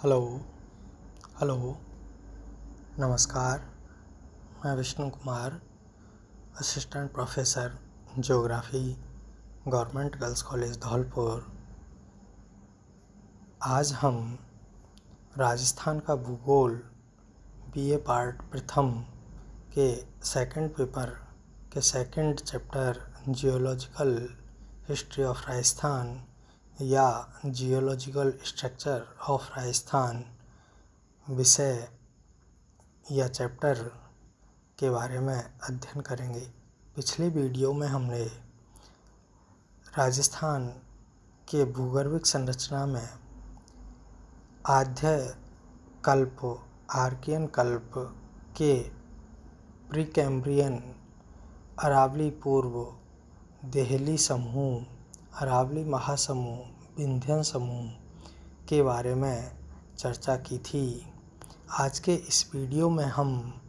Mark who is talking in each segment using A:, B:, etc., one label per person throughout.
A: Hello hello नमस्कार। मैं Vishnu Kumar, assistant professor geography, government girls college Dholpur. आज हम राजस्थान का भूगोल बीए पार्ट प्रथम के सेकंड पेपर के second chapter geological history of Rajasthan या जियोलॉजिकल स्ट्रक्चर ऑफ राजस्थान विषय या चैप्टर के बारे में अध्ययन करेंगे। पिछले वीडियो में हमने राजस्थान के भूगर्भिक संरचना में आद्य कल्प आर्कियन कल्प के प्रीकैम्ब्रियन अरावली पूर्व देहली समूह, अरावली महासमूह, विंध्यन समूह के बारे में चर्चा की थी। आज के इस वीडियो में हम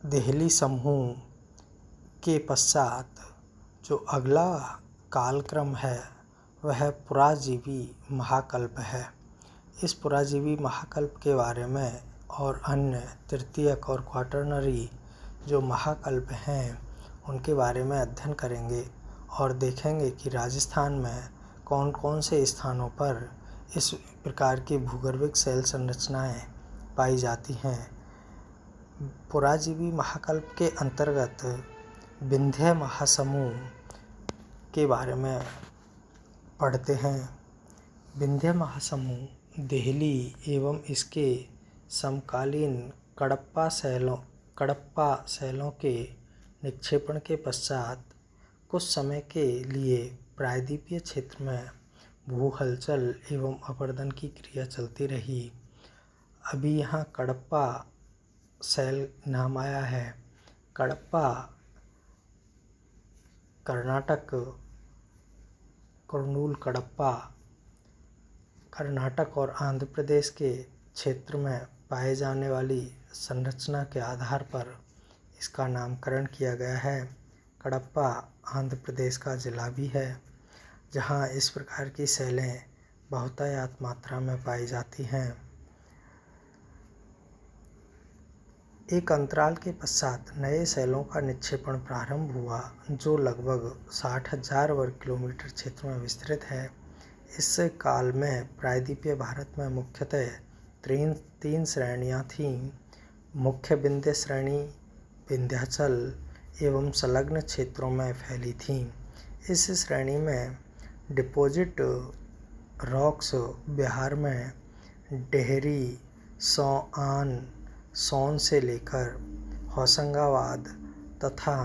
A: देहली समूह के पश्चात जो अगला कालक्रम है वह पुराजीवी महाकल्प है। इस पुराजीवी महाकल्प के बारे में और अन्य तृतीयक और क्वाटरनरी जो महाकल्प हैं उनके बारे में अध्ययन करेंगे और देखेंगे कि राजस्थान में कौन कौन से स्थानों पर इस प्रकार की भूगर्भिक शैल संरचनाएं पाई जाती हैं। पुराजीवी महाकल्प के अंतर्गत विंध्य महासमूह के बारे में पढ़ते हैं। विंध्य महासमूह देहली एवं इसके समकालीन कडप्पा शैलों के निक्षेपण के पश्चात कुछ समय के लिए प्रायद्वीपीय क्षेत्र में भू हलचल एवं अपरदन की क्रिया चलती रही। अभी यहाँ कडप्पा शैल नाम आया है। कडप्पा कर्नाटक, कुर्नूल कडप्पा कर्नाटक और आंध्र प्रदेश के क्षेत्र में पाए जाने वाली संरचना के आधार पर इसका नामकरण किया गया है। कडप्पा आंध्र प्रदेश का जिला भी है जहाँ इस प्रकार की शैलें बहुतायत मात्रा में पाई जाती हैं। एक अंतराल के पश्चात नए शैलों का निक्षेपण प्रारंभ हुआ जो लगभग 60,000 वर्ग किलोमीटर क्षेत्र में विस्तृत है। इस काल में प्रायद्वीपीय भारत में मुख्यतः तीन श्रेणियां थीं। मुख्य विंध्य श्रेणी विंध्याचल एवं संलग्न क्षेत्रों में फैली थीं। इस श्रेणी में डिपोजिट रॉक्स बिहार में डेहरी, सोन से लेकर होशंगाबाद तथा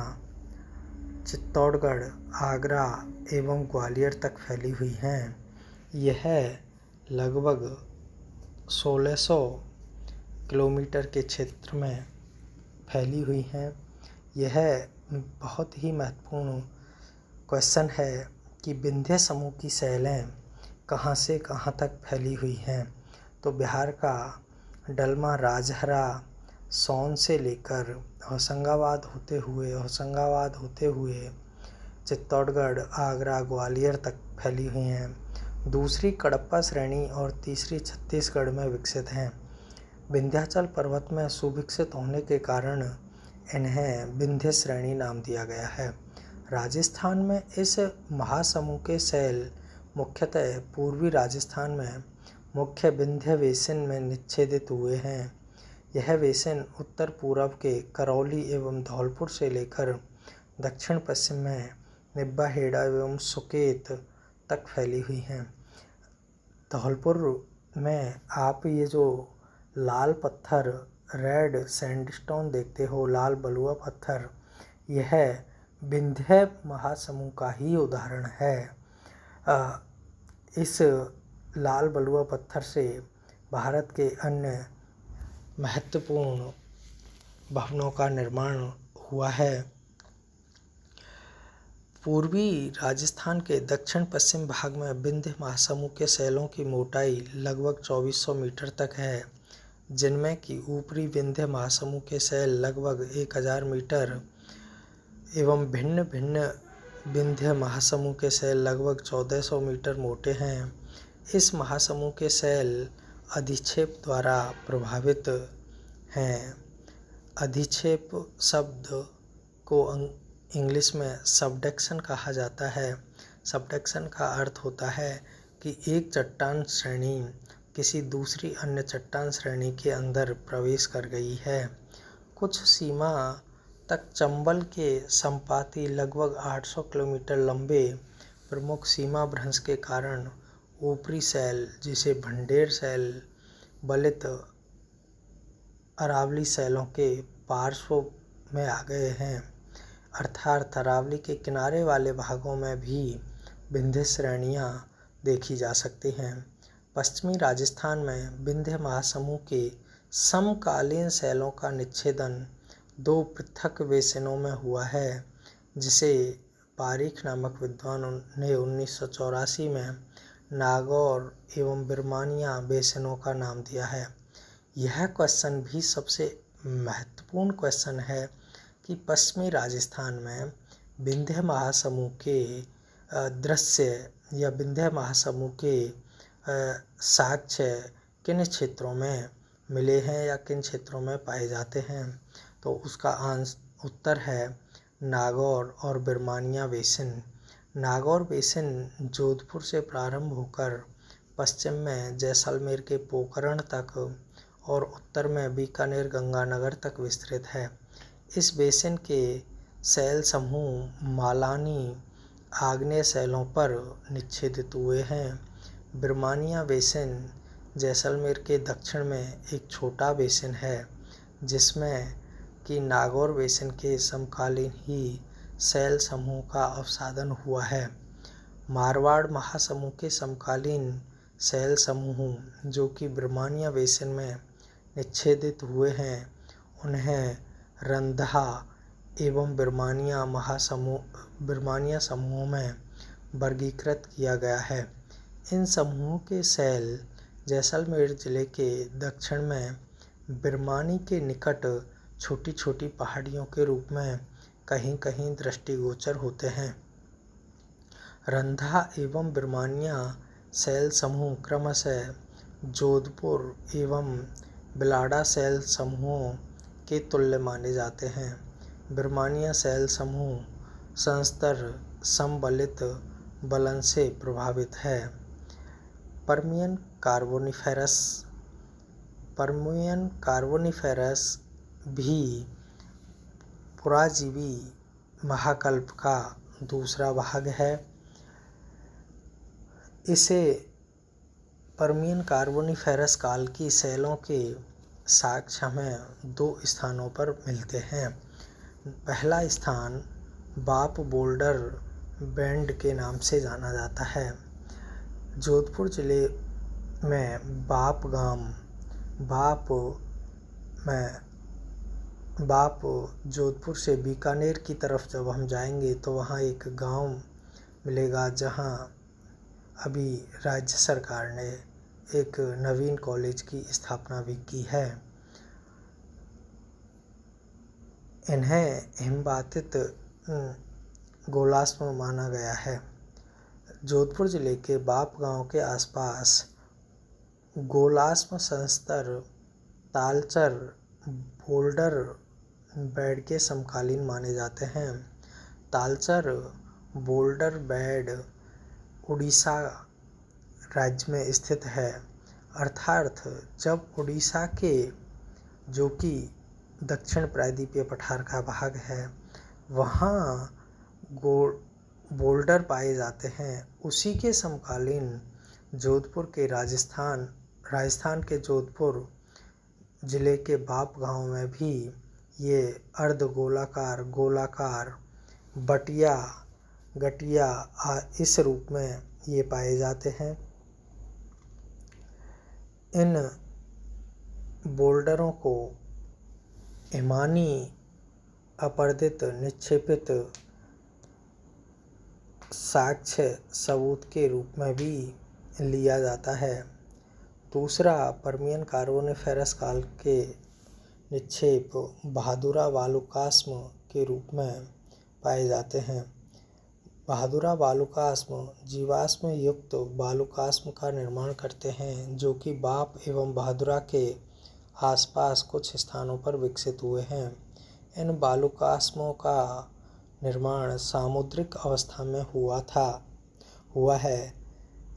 A: चित्तौड़गढ़, आगरा एवं ग्वालियर तक फैली हुई हैं। यह लगभग 1600 किलोमीटर के क्षेत्र में फैली हुई हैं। यह बहुत ही महत्वपूर्ण क्वेश्चन है कि विंध्य समूह की शैलें कहाँ से कहाँ तक फैली हुई हैं। तो बिहार का डलमा, राजहरा, सोन से लेकर होशंगाबाद होते हुए चित्तौड़गढ़, आगरा, ग्वालियर तक फैली हुई हैं। दूसरी कडप्पा श्रेणी और तीसरी छत्तीसगढ़ में विकसित हैं। विंध्याचल पर्वत में सुविकसित होने के कारण इन्हें विंध्य श्रेणी नाम दिया गया है। राजस्थान में इस महासमूह के शैल मुख्यतः पूर्वी राजस्थान में मुख्य विंध्य बेसिन में निच्छेदित हुए हैं। यह बेसिन उत्तर पूर्व के करौली एवं धौलपुर से लेकर दक्षिण पश्चिम में निब्बाहेड़ा एवं सुकेत तक फैली हुई हैं। धौलपुर में आप ये जो लाल पत्थर, रेड सैंडस्टोन देखते हो, लाल बलुआ पत्थर, यह विंध्य महासमूह का ही उदाहरण है। इस लाल बलुआ पत्थर से भारत के अन्य महत्वपूर्ण भवनों का निर्माण हुआ है। पूर्वी राजस्थान के दक्षिण पश्चिम भाग में विंध्य महासमूह के शैलों की मोटाई लगभग 2400 मीटर तक है, जिनमें कि ऊपरी विंध्य महासमूह के शैल लगभग 1000 मीटर एवं भिन्न भिन्न विंध्य महासमूह के शैल लगभग 1400 मीटर मोटे हैं। इस महासमूह के सेल अधिक्षेप द्वारा प्रभावित हैं। अधिक्षेप शब्द को इंग्लिश में सबडक्शन कहा जाता है। सबडक्शन का अर्थ होता है कि एक चट्टान श्रेणी किसी दूसरी अन्य चट्टान श्रेणी के अंदर प्रवेश कर गई है। कुछ सीमा तक चंबल के संपाती लगभग 800 किलोमीटर लंबे प्रमुख सीमा भ्रंश के कारण ऊपरी सेल, जिसे भंडेर सेल, बलित अरावली सेलों के पार्श्व में आ गए हैं। अर्थात अरावली के किनारे वाले भागों में भी विंध्य श्रेणियाँ देखी जा सकती हैं। पश्चिमी राजस्थान में विंध्य महासमूह के समकालीन सेलों का निच्छेदन 2 पृथक बेसिनों में हुआ है, जिसे पारीख नामक विद्वान ने 1984 में नागौर एवं बिरमानिया बेसिनों का नाम दिया है। यह क्वेश्चन भी सबसे महत्वपूर्ण क्वेश्चन है कि पश्चिमी राजस्थान में विंध्य महासमूह के दृश्य या विंध्य महासमूह के साक्ष्य किन क्षेत्रों में मिले हैं या किन क्षेत्रों में पाए जाते हैं। तो उसका उत्तर है नागौर और बिरमानिया बेसिन। नागौर बेसिन जोधपुर से प्रारंभ होकर पश्चिम में जैसलमेर के पोखरण तक और उत्तर में बीकानेर गंगानगर तक विस्तृत है। इस बेसिन के सेल समूह मालानी आग्नेय सेलों पर निच्छेदित हुए हैं। बिरमानिया बेसिन जैसलमेर के दक्षिण में एक छोटा बेसिन है, जिसमें कि नागौर बेसिन के समकालीन ही सेल समूह का अवसादन हुआ है। मारवाड़ महासमूह के समकालीन सेल समूह जो कि बिरमानिया बेसिन में निच्छेदित हुए हैं, उन्हें रंधा एवं बिरमानिया समूह में वर्गीकृत किया गया है। इन समूहों के सेल जैसलमेर जिले के दक्षिण में बिरमानी के निकट छोटी छोटी पहाड़ियों के रूप में कहीं कहीं दृष्टिगोचर होते हैं। रंधा एवं बिरमानिया सेल समूह क्रमशः जोधपुर एवं बिलाड़ा सेल समूहों के तुल्य माने जाते हैं। बिरमानिया सेल समूह संस्तर समबलित बलन से प्रभावित है। पर्मियन कार्बोनिफेरस भी पुराजीवी महाकल्प का दूसरा भाग है। इसे पर्मियन कार्बोनिफेरस काल की सेलों के साक्ष्य हमें 2 स्थानों पर मिलते हैं। पहला स्थान बाप बोल्डर बैंड के नाम से जाना जाता है। जोधपुर जिले में बाप जोधपुर से बीकानेर की तरफ जब हम जाएंगे तो वहाँ एक गांव मिलेगा, जहाँ अभी राज्य सरकार ने एक नवीन कॉलेज की स्थापना भी की है। इन्हें हिमपातित गोलाश्म माना गया है। जोधपुर जिले के बाप गांव के आसपास गोलाश्म संस्तर तालचर बोल्डर बेड के समकालीन माने जाते हैं। तालचर बोल्डर बेड उड़ीसा राज्य में स्थित है। अर्थात जब उड़ीसा के, जो कि दक्षिण प्रायद्वीपीय पठार का भाग है, वहाँ बोल्डर पाए जाते हैं, उसी के समकालीन जोधपुर के राजस्थान के जोधपुर जिले के बाप गांव में भी ये अर्ध गोलाकार बटिया गटिया इस रूप में ये पाए जाते हैं। इन बोल्डरों को हिमानी अपर्दित निक्षेपित साक्ष्य सबूत के रूप में भी लिया जाता है। दूसरा, पर्मियन कार्बोनिफेरस काल के निक्षेप बहादुरा वालुकाश्म के रूप में पाए जाते हैं। बहादुरा बालुकाश्म जीवाश्म युक्त बालुकाश्म का निर्माण करते हैं, जो कि बाप एवं बहादुरा के आसपास कुछ स्थानों पर विकसित हुए हैं। इन बालुकाश्मों का निर्माण सामुद्रिक अवस्था में हुआ है।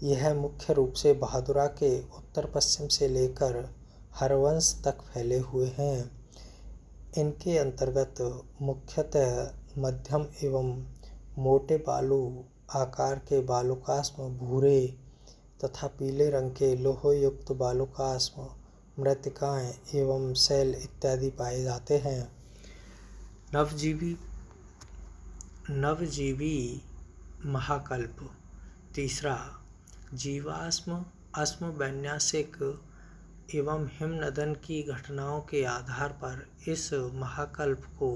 A: यह मुख्य रूप से बहादुरा के उत्तर पश्चिम से लेकर हरवंश तक फैले हुए हैं। इनके अंतर्गत मुख्यतः मध्यम एवं मोटे बालू आकार के बालुकाश्म, भूरे तथा पीले रंग के लोहयुक्त बालुकाश्म, मृत्तिकाएं एवं शैल इत्यादि पाए जाते हैं। नवजीवी महाकल्प। तीसरा, जीवाश्म अश्म वैन्यासिक एवं हिमनदन की घटनाओं के आधार पर इस महाकल्प को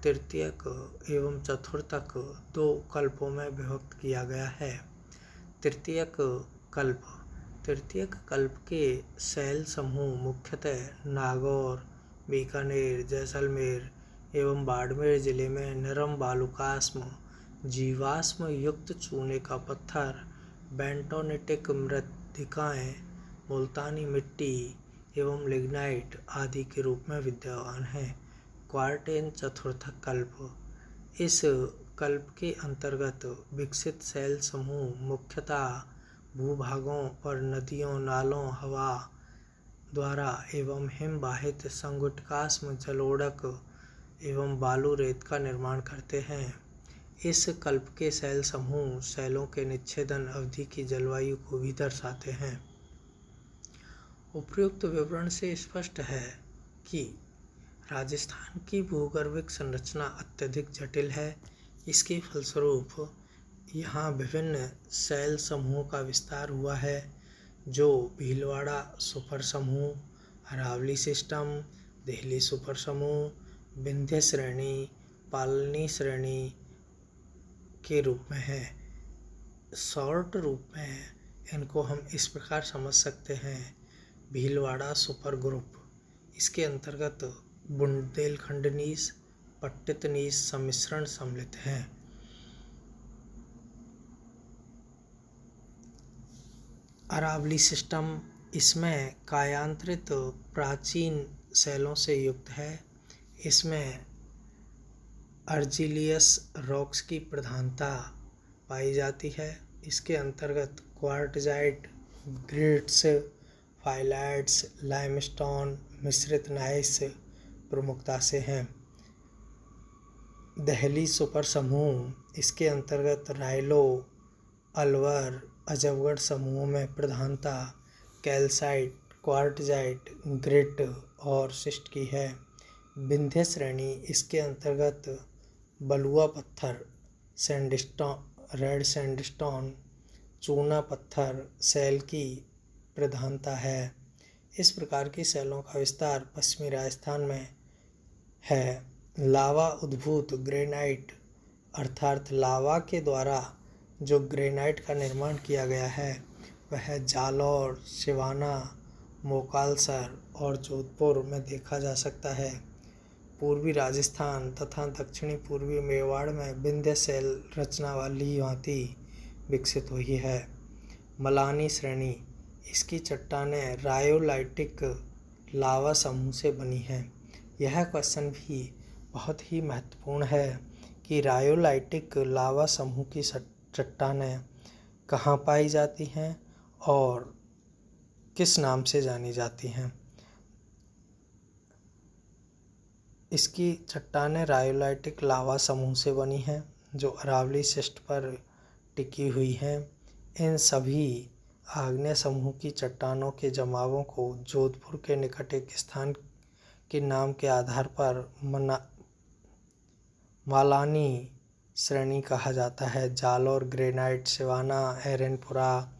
A: तृतीयक एवं चतुर्थक दो कल्पों में विभक्त किया गया है। तृतीयक कल्प के शैल समूह मुख्यतः नागौर, बीकानेर, जैसलमेर एवं बाड़मेर जिले में नरम बालुकाश्म, जीवाश्म युक्त चूने का पत्थर, बेंटोनिटिक मृत्तिकाएं, मुल्तानी मिट्टी एवं लिग्नाइट आदि के रूप में विद्यमान है। क्वार्टेन चतुर्थक कल्प। इस कल्प के अंतर्गत विकसित शैल समूह मुख्यतः भूभागों पर नदियों, नालों, हवा द्वारा एवं हिमवाहित संगुटकाश्म, जलोढ़क एवं बालू रेत का निर्माण करते हैं। इस कल्प के शैल समूह शैलों के निच्छेदन अवधि की जलवायु को भी दर्शाते हैं। उपर्युक्त विवरण से स्पष्ट है कि राजस्थान की भूगर्भिक संरचना अत्यधिक जटिल है। इसके फलस्वरूप यहाँ विभिन्न शैल समूहों का विस्तार हुआ है, जो भीलवाड़ा सुपर समूह, अरावली सिस्टम, देहली सुपर समूह, विंध्य श्रेणी, पालनी श्रेणी के रूप में है। शॉर्ट रूप में इनको हम इस प्रकार समझ सकते हैं। भीलवाड़ा सुपर ग्रुप, इसके अंतर्गत बुंदेलखंड नीस, पट्टित नीस सम्मिश्रण सम्मिलित हैं। अरावली सिस्टम, इसमें कायांतरित प्राचीन शैलों से युक्त है। इसमें अर्जिलियस रॉक्स की प्रधानता पाई जाती है। इसके अंतर्गत क्वार्टजाइट, ग्रिट्स, फाइलाइट्स, लाइमस्टोन, मिश्रित नाइस प्रमुखता से हैं। देहली सुपर समूह, इसके अंतर्गत राइलो, अलवर, अजबगढ़ समूहों में प्रधानता कैल्साइट, क्वार्टजाइट, ग्रिट और शिस्ट की है। विंध्य श्रेणी, इसके अंतर्गत बलुआ पत्थर, रेड सैंडस्टोन, चूना पत्थर शैल की प्रधानता है। इस प्रकार की शैलों का विस्तार पश्चिमी राजस्थान में है। लावा उद्भूत ग्रेनाइट, अर्थात लावा के द्वारा जो ग्रेनाइट का निर्माण किया गया है, वह जालौर, सिवाना, मोकालसर और जोधपुर में देखा जा सकता है। पूर्वी राजस्थान तथा दक्षिणी पूर्वी मेवाड़ में विंध्य शैल रचना वाली भांति विकसित हुई है। मलानी श्रेणी, इसकी चट्टानें रायोलाइटिक लावा समूह से बनी हैं। यह क्वेश्चन भी बहुत ही महत्वपूर्ण है कि रायोलाइटिक लावा समूह की चट्टानें कहाँ पाई जाती हैं और किस नाम से जानी जाती हैं। इसकी चट्टानें रायोलाइटिक लावा समूह से बनी हैं, जो अरावली शिस्ट पर टिकी हुई हैं। इन सभी आग्नेय समूह की चट्टानों के जमावों को जोधपुर के निकट एक स्थान के नाम के आधार पर मालानी श्रेणी कहा जाता है। जालौर ग्रेनाइट, सिवाना, एरनपुरा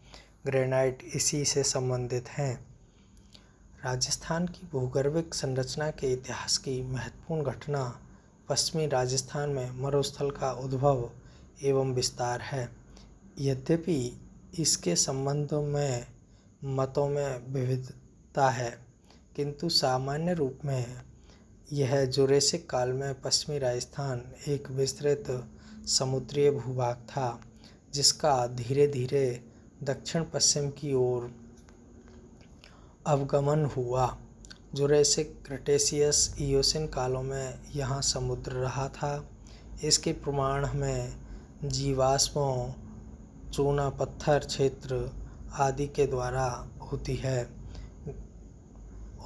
A: ग्रेनाइट इसी से संबंधित हैं। राजस्थान की भूगर्भिक संरचना के इतिहास की महत्वपूर्ण घटना पश्चिमी राजस्थान में मरुस्थल का उद्भव एवं विस्तार है। यद्यपि इसके संबंध में मतों में विविधता है, किंतु सामान्य रूप में यह जुरेसिक काल में पश्चिमी राजस्थान एक विस्तृत समुद्री भूभाग था जिसका धीरे धीरे दक्षिण पश्चिम की ओर अवगमन हुआ। जुरेसिक, क्रेटेशियस, इयोसीन कालों में यहाँ समुद्र रहा था। इसके प्रमाण हमें जीवाश्मों, चूना पत्थर क्षेत्र आदि के द्वारा होती है।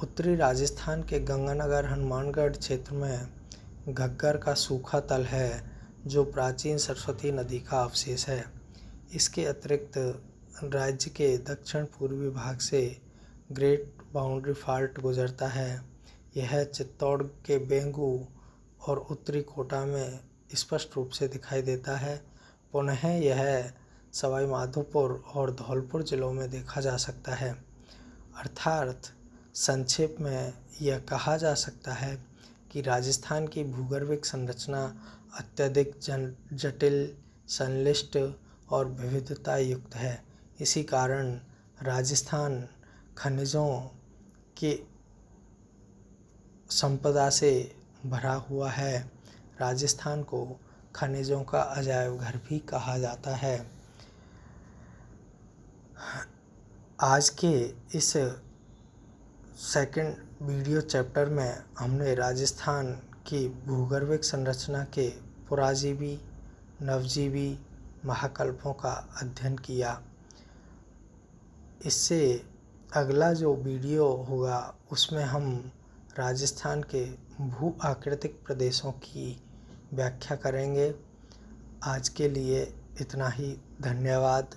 A: उत्तरी राजस्थान के गंगानगर हनुमानगढ़ क्षेत्र में घग्गर का सूखा तल है जो प्राचीन सरस्वती नदी का अवशेष है। इसके अतिरिक्त राज्य के दक्षिण पूर्वी भाग से ग्रेट बाउंड्री फॉल्ट गुजरता है। यह चित्तौड़ के बेंगू और उत्तरी कोटा में स्पष्ट रूप से दिखाई देता है। पुनः यह सवाई माधोपुर और धौलपुर जिलों में देखा जा सकता है। अर्थात संक्षेप में यह कहा जा सकता है कि राजस्थान की भूगर्भिक संरचना अत्यधिक जटिल, संश्लिष्ट और विविधता युक्त है। इसी कारण राजस्थान खनिजों की संपदा से भरा हुआ है। राजस्थान को खनिजों का अजायब घर भी कहा जाता है। आज के इस सेकंड वीडियो चैप्टर में हमने राजस्थान की भूगर्भिक संरचना के पुराजीवी, नवजीवी महाकल्पों का अध्ययन किया। इससे अगला जो वीडियो होगा उसमें हम राजस्थान के भू आकृतिक प्रदेशों की व्याख्या करेंगे। आज के लिए इतना ही। धन्यवाद।